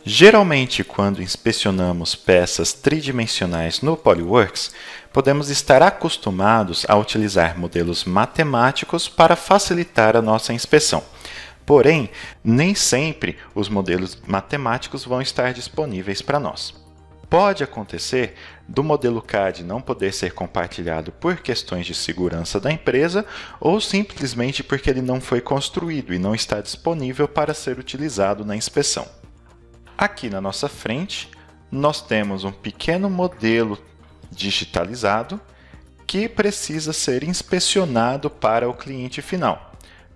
Geralmente, quando inspecionamos peças tridimensionais no PolyWorks, podemos estar acostumados a utilizar modelos matemáticos para facilitar a nossa inspeção. Porém, nem sempre os modelos matemáticos vão estar disponíveis para nós. Pode acontecer do modelo CAD não poder ser compartilhado por questões de segurança da empresa ou simplesmente porque ele não foi construído e não está disponível para ser utilizado na inspeção. Aqui na nossa frente, nós temos um pequeno modelo digitalizado que precisa ser inspecionado para o cliente final.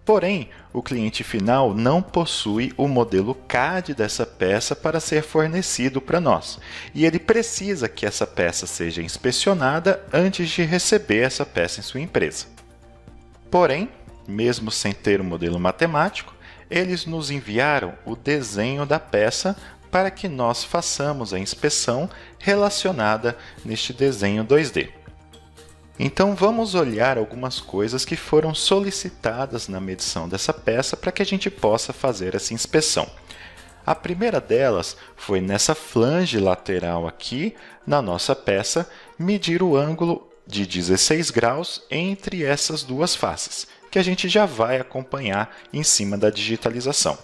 Porém, o cliente final não possui o modelo CAD dessa peça para ser fornecido para nós, e ele precisa que essa peça seja inspecionada antes de receber essa peça em sua empresa. Porém, mesmo sem ter o modelo matemático, eles nos enviaram o desenho da peça para que nós façamos a inspeção relacionada neste desenho 2D. Então vamos olhar algumas coisas que foram solicitadas na medição dessa peça para que a gente possa fazer essa inspeção. A primeira delas foi nessa flange lateral aqui na nossa peça, medir o ângulo de 16 graus entre essas duas faces, que a gente já vai acompanhar em cima da digitalização.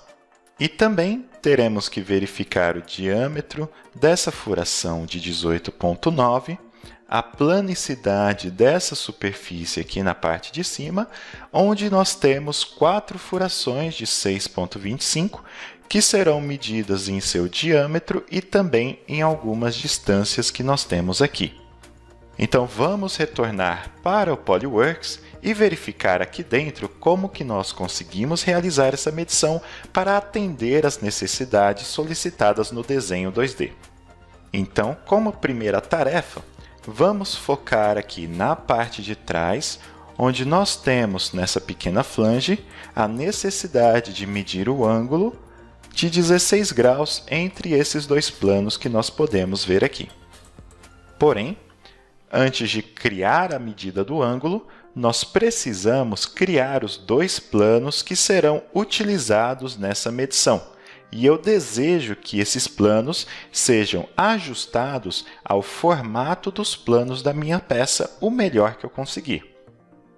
E também teremos que verificar o diâmetro dessa furação de 18,9, a planicidade dessa superfície aqui na parte de cima, onde nós temos 4 furações de 6,25, que serão medidas em seu diâmetro e também em algumas distâncias que nós temos aqui. Então vamos retornar para o PolyWorks e verificar aqui dentro como que nós conseguimos realizar essa medição para atender às necessidades solicitadas no desenho 2D. Então, como primeira tarefa, vamos focar aqui na parte de trás, onde nós temos nessa pequena flange a necessidade de medir o ângulo de 16 graus entre esses dois planos que nós podemos ver aqui. Porém, antes de criar a medida do ângulo, nós precisamos criar os dois planos que serão utilizados nessa medição. E eu desejo que esses planos sejam ajustados ao formato dos planos da minha peça o melhor que eu conseguir.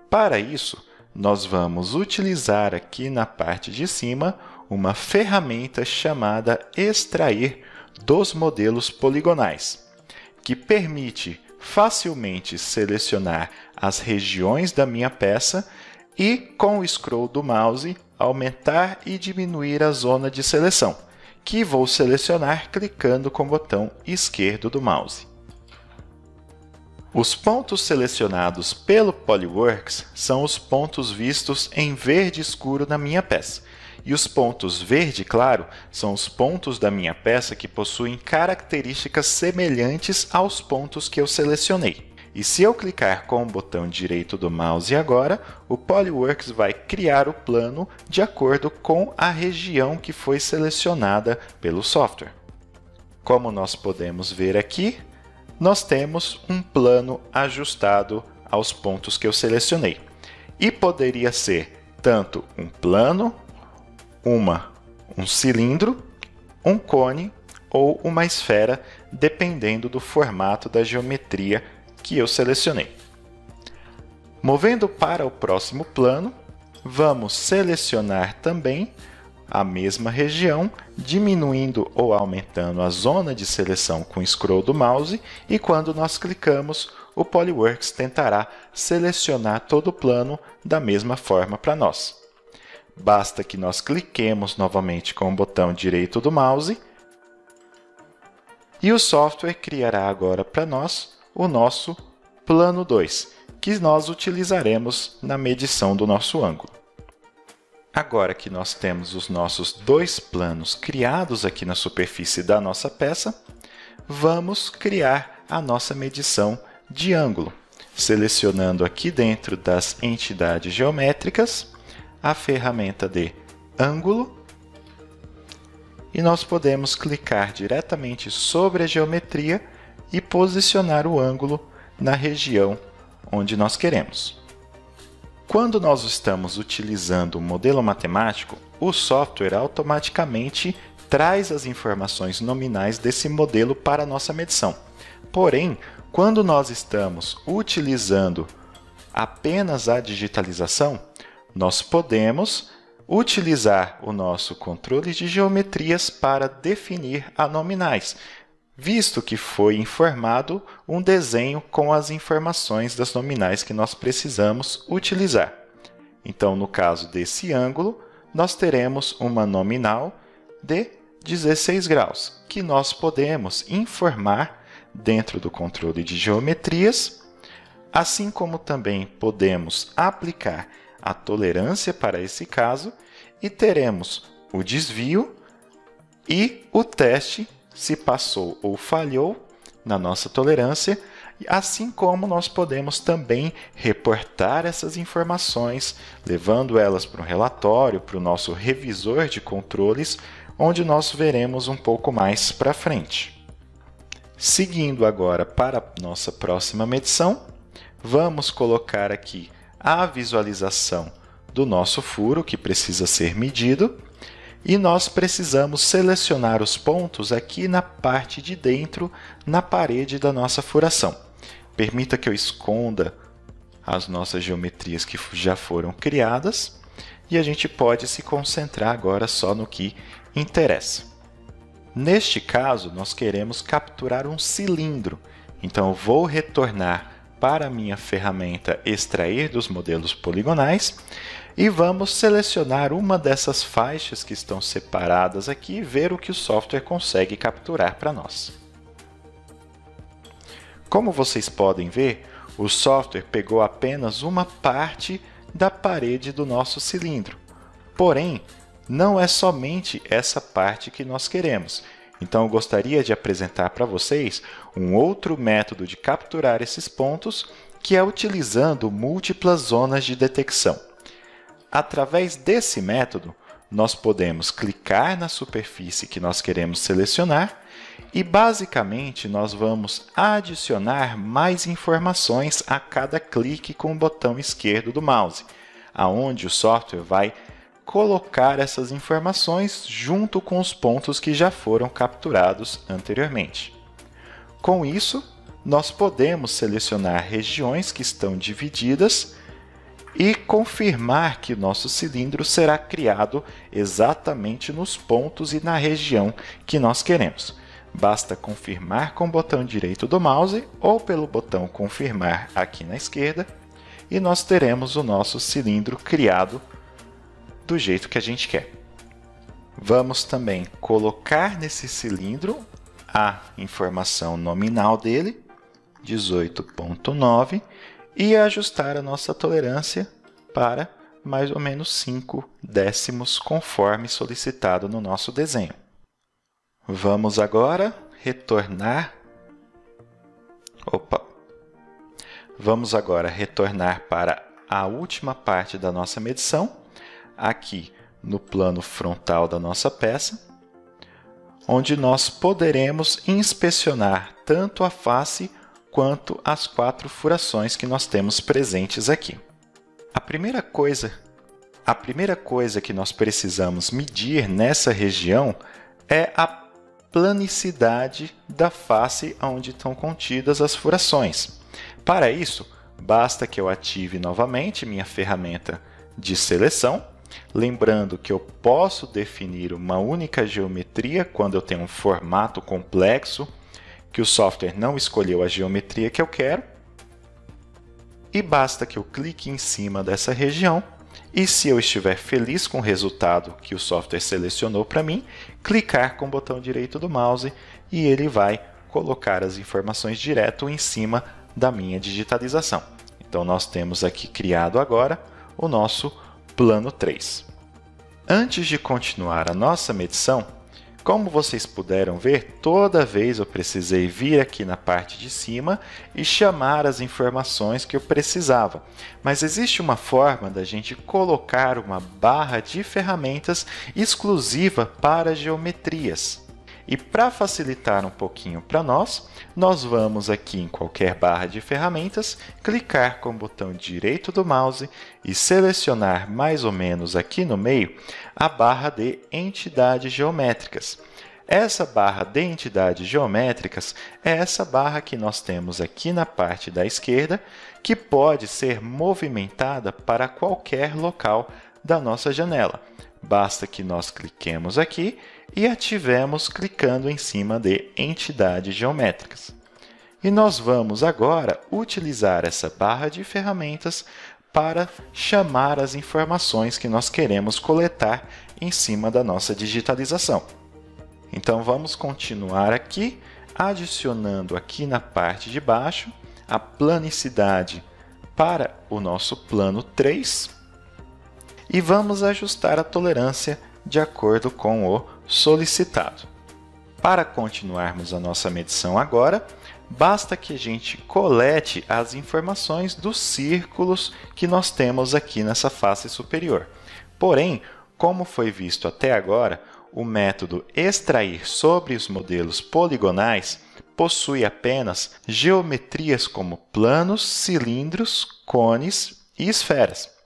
Para isso, nós vamos utilizar aqui na parte de cima uma ferramenta chamada Extrair dos modelos poligonais, que permite facilmente selecionar as regiões da minha peça e, com o scroll do mouse, aumentar e diminuir a zona de seleção, que vou selecionar clicando com o botão esquerdo do mouse. Os pontos selecionados pelo PolyWorks são os pontos vistos em verde escuro na minha peça, e os pontos verde claro são os pontos da minha peça que possuem características semelhantes aos pontos que eu selecionei. E se eu clicar com o botão direito do mouse agora, o PolyWorks vai criar o plano de acordo com a região que foi selecionada pelo software. Como nós podemos ver aqui, nós temos um plano ajustado aos pontos que eu selecionei. E poderia ser tanto um plano, um cilindro, um cone ou uma esfera, dependendo do formato da geometria que eu selecionei. Movendo para o próximo plano, vamos selecionar também a mesma região, diminuindo ou aumentando a zona de seleção com o scroll do mouse, e quando nós clicamos, o PolyWorks tentará selecionar todo o plano da mesma forma para nós. Basta que nós cliquemos novamente com o botão direito do mouse e o software criará agora para nós o nosso plano 2, que nós utilizaremos na medição do nosso ângulo. Agora que nós temos os nossos dois planos criados aqui na superfície da nossa peça, vamos criar a nossa medição de ângulo, selecionando aqui dentro das entidades geométricas a ferramenta de ângulo, e nós podemos clicar diretamente sobre a geometria e posicionar o ângulo na região onde nós queremos. Quando nós estamos utilizando o modelo matemático, o software automaticamente traz as informações nominais desse modelo para a nossa medição. Porém, quando nós estamos utilizando apenas a digitalização, nós podemos utilizar o nosso controle de geometrias para definir a nominais, visto que foi informado um desenho com as informações das nominais que nós precisamos utilizar. Então, no caso desse ângulo, nós teremos uma nominal de 16 graus, que nós podemos informar dentro do controle de geometrias, assim como também podemos aplicar a tolerância para esse caso e teremos o desvio e o teste se passou ou falhou na nossa tolerância, assim como nós podemos também reportar essas informações, levando elas para um relatório, para o nosso revisor de controles, onde nós veremos um pouco mais para frente. Seguindo agora para a nossa próxima medição, vamos colocar aqui a visualização do nosso furo que precisa ser medido e nós precisamos selecionar os pontos aqui na parte de dentro, na parede da nossa furação. Permita que eu esconda as nossas geometrias que já foram criadas e a gente pode se concentrar agora só no que interessa. Neste caso, nós queremos capturar um cilindro, então eu vou retornar para a minha ferramenta Extrair dos modelos poligonais e vamos selecionar uma dessas faixas que estão separadas aqui e ver o que o software consegue capturar para nós. Como vocês podem ver, o software pegou apenas uma parte da parede do nosso cilindro. Porém, não é somente essa parte que nós queremos. Então, eu gostaria de apresentar para vocês um outro método de capturar esses pontos, que é utilizando múltiplas zonas de detecção. Através desse método, nós podemos clicar na superfície que nós queremos selecionar e, basicamente, nós vamos adicionar mais informações a cada clique com o botão esquerdo do mouse, aonde o software vai colocar essas informações junto com os pontos que já foram capturados anteriormente. Com isso, nós podemos selecionar regiões que estão divididas e confirmar que o nosso cilindro será criado exatamente nos pontos e na região que nós queremos. Basta confirmar com o botão direito do mouse ou pelo botão confirmar aqui na esquerda e nós teremos o nosso cilindro criado do jeito que a gente quer. Vamos também colocar nesse cilindro a informação nominal dele, 18,9, e ajustar a nossa tolerância para mais ou menos 5 décimos, conforme solicitado no nosso desenho. Vamos agora retornar. Vamos agora retornar para a última parte da nossa medição, aqui no plano frontal da nossa peça, onde nós poderemos inspecionar tanto a face quanto as 4 furações que nós temos presentes aqui. A primeira coisa que nós precisamos medir nessa região é a planicidade da face onde estão contidas as furações. Para isso, basta que eu ative novamente minha ferramenta de seleção, lembrando que eu posso definir uma única geometria quando eu tenho um formato complexo, que o software não escolheu a geometria que eu quero, e basta que eu clique em cima dessa região, e se eu estiver feliz com o resultado que o software selecionou para mim, clicar com o botão direito do mouse e ele vai colocar as informações direto em cima da minha digitalização. Então, nós temos aqui criado agora o nosso plano 3. Antes de continuar a nossa medição, como vocês puderam ver, toda vez eu precisei vir aqui na parte de cima e chamar as informações que eu precisava. Mas existe uma forma da gente colocar uma barra de ferramentas exclusiva para geometrias. E para facilitar um pouquinho para nós vamos aqui em qualquer barra de ferramentas, clicar com o botão direito do mouse e selecionar mais ou menos aqui no meio a barra de entidades geométricas. Essa barra de entidades geométricas é essa barra que nós temos aqui na parte da esquerda, que pode ser movimentada para qualquer local da nossa janela. Basta que nós cliquemos aqui e ativemos clicando em cima de entidades geométricas. E nós vamos agora utilizar essa barra de ferramentas para chamar as informações que nós queremos coletar em cima da nossa digitalização. Então vamos continuar aqui, adicionando aqui na parte de baixo a planicidade para o nosso plano 3 e vamos ajustar a tolerância de acordo com o solicitado. Para continuarmos a nossa medição agora, basta que a gente colete as informações dos círculos que nós temos aqui nessa face superior. Porém, como foi visto até agora, o método extrair sobre os modelos poligonais possui apenas geometrias como planos, cilindros, cones e esferas.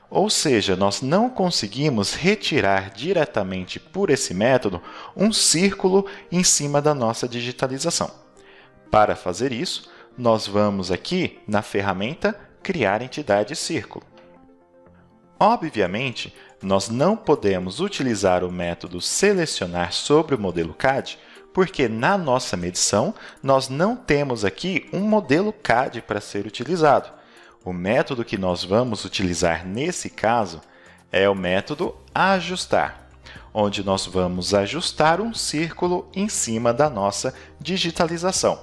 Ou seja, nós não conseguimos retirar diretamente por esse método um círculo em cima da nossa digitalização. Para fazer isso, nós vamos aqui na ferramenta Criar entidade círculo. Obviamente, nós não podemos utilizar o método selecionar sobre o modelo CAD, porque na nossa medição nós não temos aqui um modelo CAD para ser utilizado. O método que nós vamos utilizar nesse caso é o método ajustar, onde nós vamos ajustar um círculo em cima da nossa digitalização.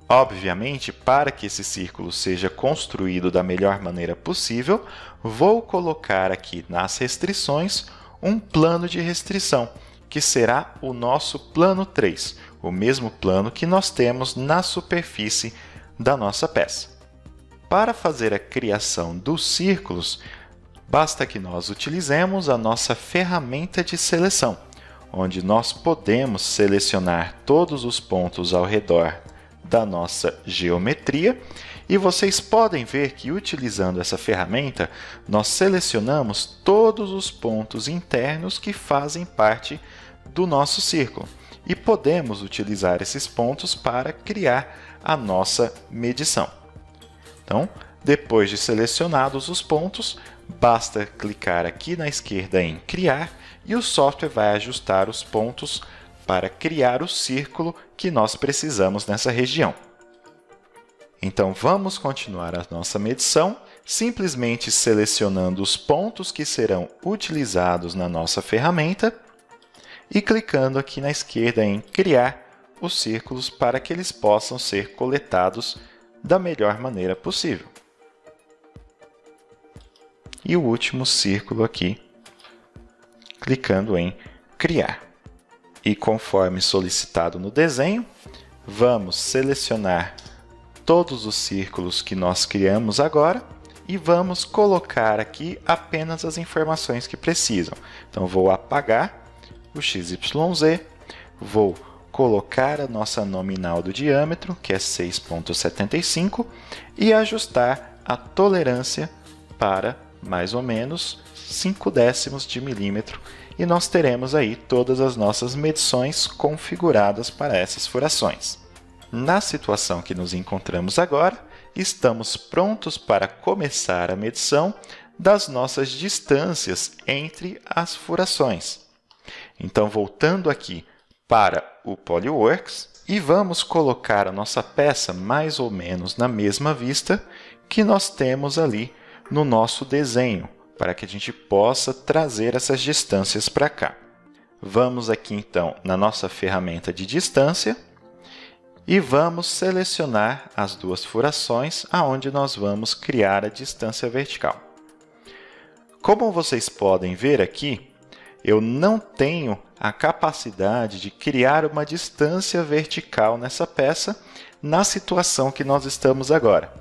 Obviamente, para que esse círculo seja construído da melhor maneira possível, vou colocar aqui nas restrições um plano de restrição, que será o nosso plano 3, o mesmo plano que nós temos na superfície da nossa peça. Para fazer a criação dos círculos, basta que nós utilizemos a nossa ferramenta de seleção, onde nós podemos selecionar todos os pontos ao redor da nossa geometria, e vocês podem ver que utilizando essa ferramenta, nós selecionamos todos os pontos internos que fazem parte do nosso círculo, e podemos utilizar esses pontos para criar a nossa medição. Então, depois de selecionados os pontos, basta clicar aqui na esquerda em Criar e o software vai ajustar os pontos para criar o círculo que nós precisamos nessa região. Então, vamos continuar a nossa medição, simplesmente selecionando os pontos que serão utilizados na nossa ferramenta e clicando aqui na esquerda em Criar os círculos para que eles possam ser coletados da melhor maneira possível. E o último círculo aqui, clicando em Criar. E conforme solicitado no desenho, vamos selecionar todos os círculos que nós criamos agora e vamos colocar aqui apenas as informações que precisam. Então, vou apagar o XYZ, vou colocar a nossa nominal do diâmetro, que é 6,75, e ajustar a tolerância para mais ou menos 0,5 de milímetro, e nós teremos aí todas as nossas medições configuradas para essas furações. Na situação que nos encontramos agora, estamos prontos para começar a medição das nossas distâncias entre as furações. Então, voltando aqui para o PolyWorks, e vamos colocar a nossa peça mais ou menos na mesma vista que nós temos ali no nosso desenho, para que a gente possa trazer essas distâncias para cá. Vamos aqui então na nossa ferramenta de distância e vamos selecionar as duas furações aonde nós vamos criar a distância vertical. Como vocês podem ver aqui, eu não tenho a capacidade de criar uma distância vertical nessa peça na situação que nós estamos agora.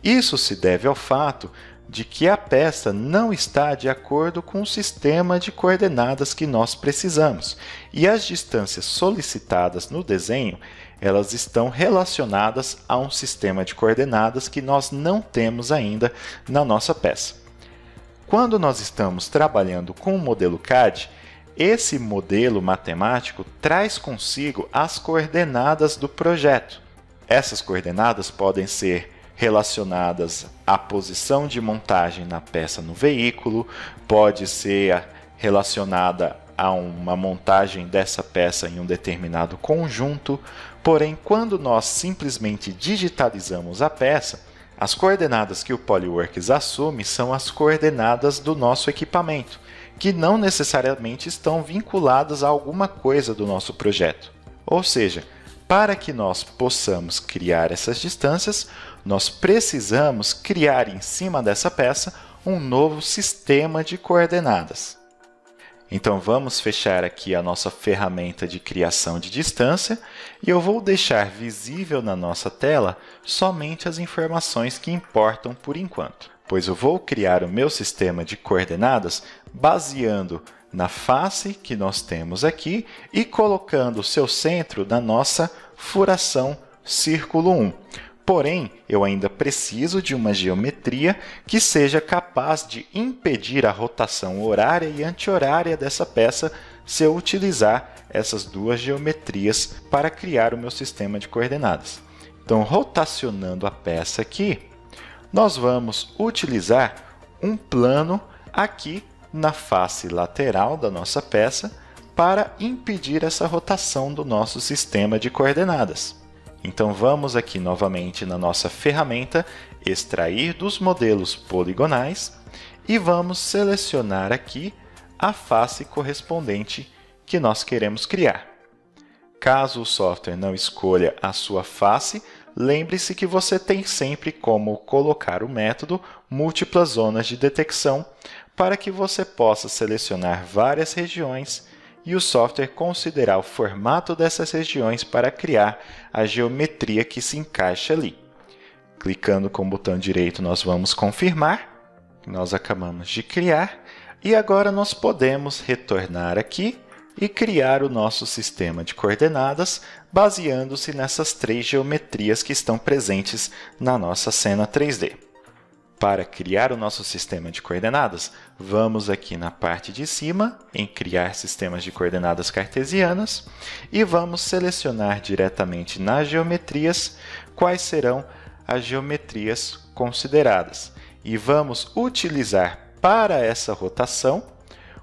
Isso se deve ao fato de que a peça não está de acordo com o sistema de coordenadas que nós precisamos, e as distâncias solicitadas no desenho, elas estão relacionadas a um sistema de coordenadas que nós não temos ainda na nossa peça. Quando nós estamos trabalhando com o modelo CAD, esse modelo matemático traz consigo as coordenadas do projeto. Essas coordenadas podem ser relacionadas à posição de montagem na peça no veículo, pode ser relacionada a uma montagem dessa peça em um determinado conjunto, porém, quando nós simplesmente digitalizamos a peça, as coordenadas que o Polyworks assume são as coordenadas do nosso equipamento, que não necessariamente estão vinculadas a alguma coisa do nosso projeto. Ou seja, para que nós possamos criar essas distâncias, nós precisamos criar em cima dessa peça um novo sistema de coordenadas. Então vamos fechar aqui a nossa ferramenta de criação de distância e eu vou deixar visível na nossa tela somente as informações que importam por enquanto, pois eu vou criar o meu sistema de coordenadas baseando na face que nós temos aqui e colocando o seu centro na nossa furação círculo 1. Porém, eu ainda preciso de uma geometria que seja capaz de impedir a rotação horária e anti-horária dessa peça se eu utilizar essas duas geometrias para criar o meu sistema de coordenadas. Então, rotacionando a peça aqui, nós vamos utilizar um plano aqui na face lateral da nossa peça para impedir essa rotação do nosso sistema de coordenadas. Então vamos aqui novamente na nossa ferramenta, extrair dos modelos poligonais e vamos selecionar aqui a face correspondente que nós queremos criar. Caso o software não escolha a sua face, lembre-se que você tem sempre como colocar o método múltiplas zonas de detecção para que você possa selecionar várias regiões e o software considerar o formato dessas regiões para criar a geometria que se encaixa ali. Clicando com o botão direito, nós vamos confirmar que nós acabamos de criar e agora nós podemos retornar aqui e criar o nosso sistema de coordenadas baseando-se nessas três geometrias que estão presentes na nossa cena 3D. Para criar o nosso sistema de coordenadas, vamos aqui na parte de cima, em Criar Sistemas de Coordenadas Cartesianas, e vamos selecionar diretamente nas geometrias quais serão as geometrias consideradas. E vamos utilizar para essa rotação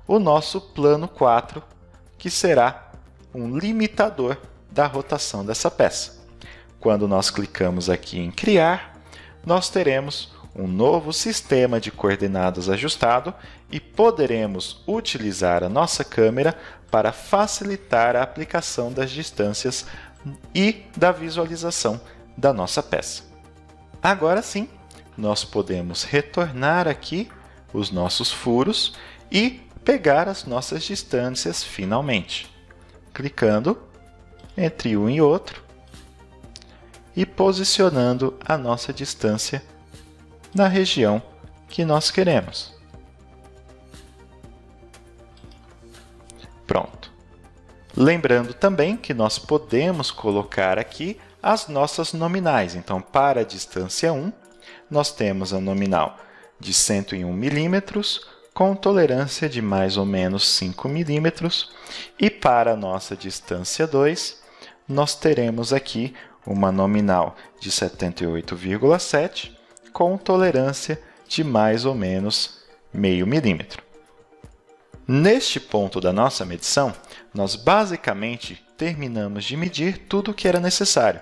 o nosso plano 4, que será um limitador da rotação dessa peça. Quando nós clicamos aqui em Criar, nós teremos um novo sistema de coordenadas ajustado e poderemos utilizar a nossa câmera para facilitar a aplicação das distâncias e da visualização da nossa peça. Agora sim, nós podemos retornar aqui os nossos furos e pegar as nossas distâncias finalmente, clicando entre um e outro e posicionando a nossa distância na região que nós queremos. Pronto. Lembrando também que nós podemos colocar aqui as nossas nominais. Então, para a distância 1, nós temos a nominal de 101 milímetros, com tolerância de mais ou menos 5 milímetros. E para a nossa distância 2, nós teremos aqui uma nominal de 78,7 com tolerância de mais ou menos meio milímetro. Neste ponto da nossa medição, nós basicamente terminamos de medir tudo o que era necessário.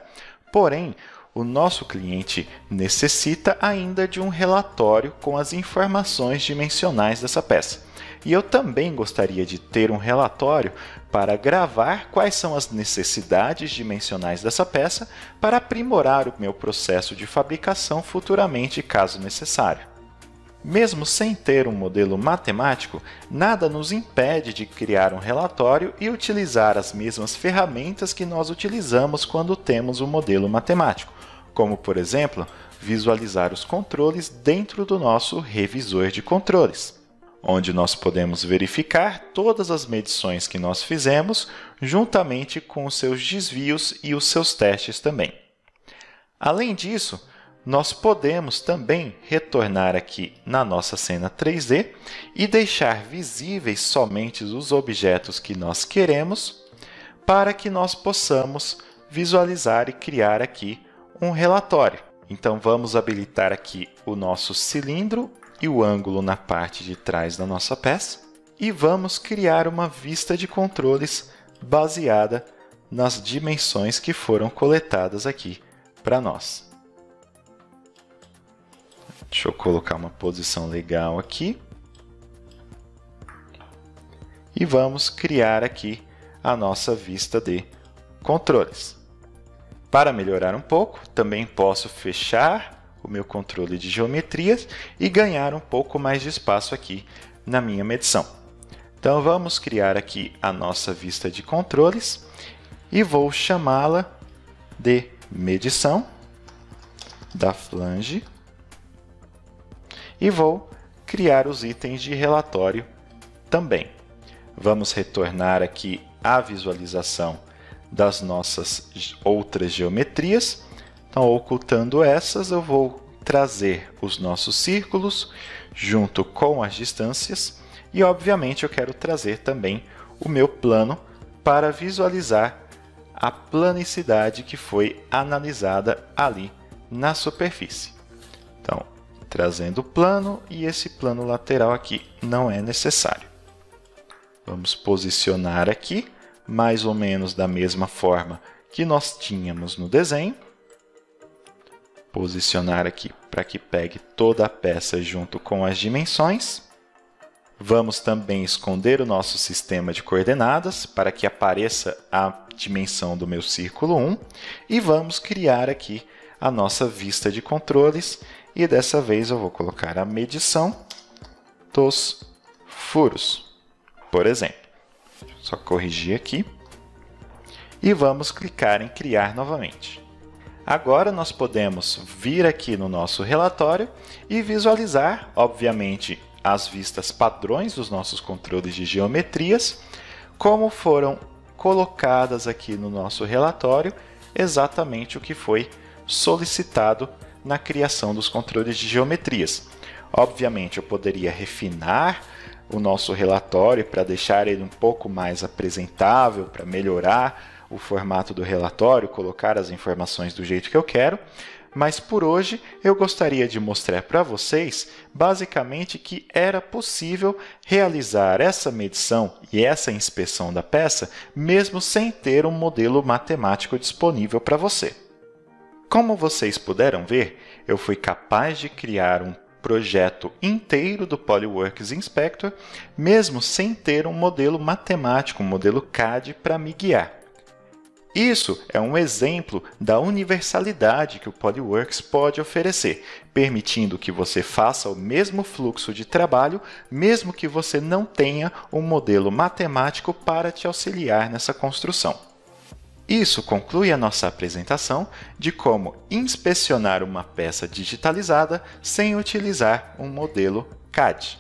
Porém, o nosso cliente necessita ainda de um relatório com as informações dimensionais dessa peça. E eu também gostaria de ter um relatório para gravar quais são as necessidades dimensionais dessa peça para aprimorar o meu processo de fabricação futuramente, caso necessário. Mesmo sem ter um modelo matemático, nada nos impede de criar um relatório e utilizar as mesmas ferramentas que nós utilizamos quando temos um modelo matemático, como, por exemplo, visualizar os controles dentro do nosso revisor de controles, onde nós podemos verificar todas as medições que nós fizemos, juntamente com os seus desvios e os seus testes também. Além disso, nós podemos também retornar aqui na nossa cena 3D e deixar visíveis somente os objetos que nós queremos, para que nós possamos visualizar e criar aqui um relatório. Então, vamos habilitar aqui o nosso cilindro e o ângulo na parte de trás da nossa peça e vamos criar uma vista de controles baseada nas dimensões que foram coletadas aqui para nós. Deixa eu colocar uma posição legal aqui. E vamos criar aqui a nossa vista de controles. Para melhorar um pouco, também posso fechar o meu controle de geometrias e ganhar um pouco mais de espaço aqui na minha medição. Então, vamos criar aqui a nossa vista de controles e vou chamá-la de medição da flange. E vou criar os itens de relatório também. Vamos retornar aqui à visualização das nossas outras geometrias. Então, ocultando essas, eu vou trazer os nossos círculos junto com as distâncias e, obviamente, eu quero trazer também o meu plano para visualizar a planicidade que foi analisada ali na superfície. Então, trazendo o plano, e esse plano lateral aqui não é necessário. Vamos posicionar aqui, mais ou menos da mesma forma que nós tínhamos no desenho. Posicionar aqui para que pegue toda a peça junto com as dimensões. Vamos também esconder o nosso sistema de coordenadas para que apareça a dimensão do meu círculo 1. E vamos criar aqui a nossa vista de controles. E dessa vez eu vou colocar a medição dos furos, por exemplo. Só corrigir aqui. E vamos clicar em criar novamente. Agora nós podemos vir aqui no nosso relatório e visualizar, obviamente, as vistas padrões dos nossos controles de geometrias, como foram colocadas aqui no nosso relatório, exatamente o que foi solicitado na criação dos controles de geometrias. Obviamente, eu poderia refinar o nosso relatório para deixar ele um pouco mais apresentável, para melhorar o formato do relatório, colocar as informações do jeito que eu quero, mas por hoje eu gostaria de mostrar para vocês, basicamente, que era possível realizar essa medição e essa inspeção da peça, mesmo sem ter um modelo matemático disponível para você. Como vocês puderam ver, eu fui capaz de criar um projeto inteiro do PolyWorks Inspector, mesmo sem ter um modelo matemático, um modelo CAD para me guiar. Isso é um exemplo da universalidade que o PolyWorks pode oferecer, permitindo que você faça o mesmo fluxo de trabalho, mesmo que você não tenha um modelo matemático para te auxiliar nessa construção. Isso conclui a nossa apresentação de como inspecionar uma peça digitalizada sem utilizar um modelo CAD.